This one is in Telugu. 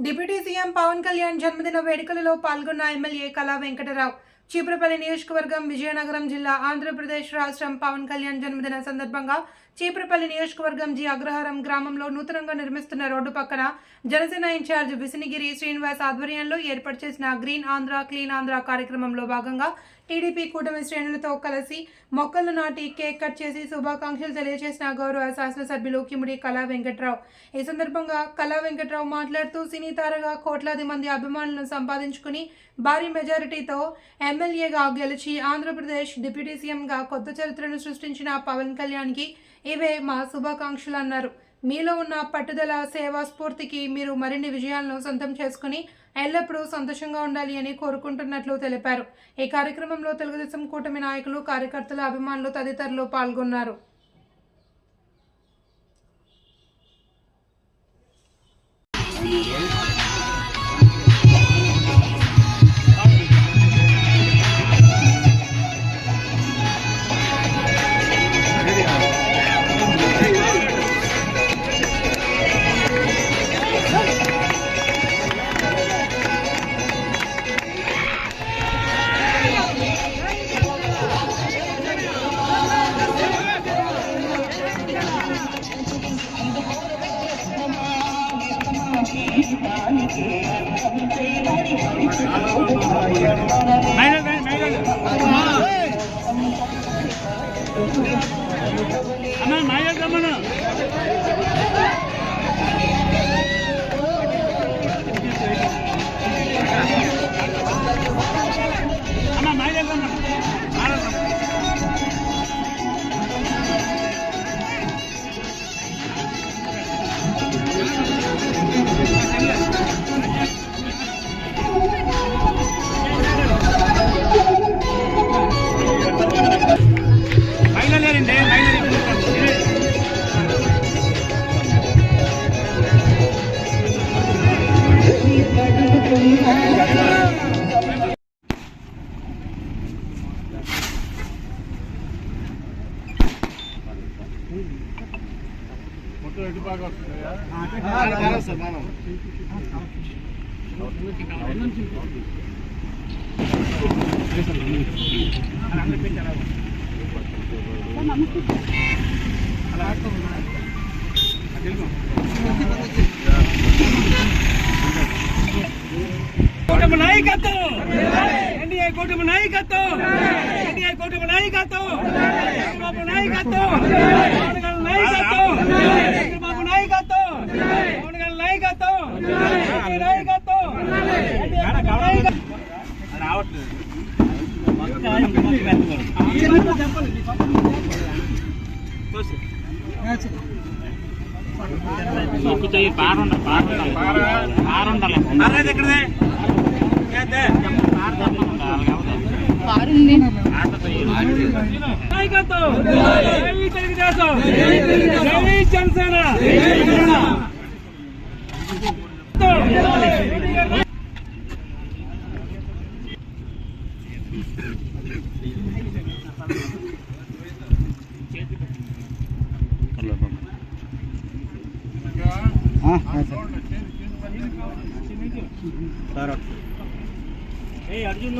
డిప్యూటీ సీఎం పవన్ కళ్యాణ్ జన్మదిన వేడుకలలో పాల్గొన్న ఎమ్మెల్యే కళా వెంకటరావు. చీపురుపల్లి నియోజకవర్గం, విజయనగరం జిల్లా, ఆంధ్రప్రదేశ్ రాష్ట్రం. పవన్ కళ్యాణ్ జన్మదిన సందర్భంగా చీపురుపల్లి నియోజకవర్గం జి అగ్రహారం గ్రామంలో నూతనంగా నిర్మిస్తున్న రోడ్డు పక్కన జనసేన ఇన్ఛార్జ్ విసినిగిరి శ్రీనివాస్ ఆధ్వర్యంలో ఏర్పాటు చేసిన గ్రీన్ ఆంధ్ర క్లీన్ ఆంధ్ర కార్యక్రమంలో భాగంగా టీడీపీ కూటమి శ్రేణులతో కలిసి మొక్కలు నాటి కేక్ కట్ చేసి శుభాకాంక్షలు తెలియజేసిన గౌరవ శాసనసభ్యులు కిమిడి కళా వెంకట్రావు. ఈ సందర్భంగా కళా వెంకట్రావు మాట్లాడుతూ సినీ తారగా కోట్లాది మంది అభిమానులను సంపాదించుకుని భారీ మెజారిటీతో ఎమ్మెల్యేగా గెలిచి ఆంధ్రప్రదేశ్ డిప్యూటీ సీఎంగా కొత్త చరిత్రను సృష్టించిన పవన్ కళ్యాణ్కి ఇవే మా శుభాకాంక్షలు అన్నారు. మీలో ఉన్న పట్టుదల, సేవా స్ఫూర్తికి మీరు మరిన్ని విజయాలను సొంతం చేసుకుని ఎల్లప్పుడూ సంతోషంగా ఉండాలి అని కోరుకుంటున్నట్లు తెలిపారు. ఈ కార్యక్రమంలో తెలుగుదేశం కూటమి నాయకులు, కార్యకర్తలు, అభిమానులు తదితరులు పాల్గొన్నారు. కూటమి నాయకత్వం, ఎన్డీఏ కూటమి నాయకత్వం, ఎన్డీఏ కూటమి నాయకత్వం, చంద్రబాబు నాయకత్వం, పవన్ కళ్యాణ్ నాయకత్వం, చంద్రబాబు నాయకత్వం, పవన్ కళ్యాణ్ నాయకత్వం, నాయకత్వం, రావట్లేదు. జనసేన అర్జున్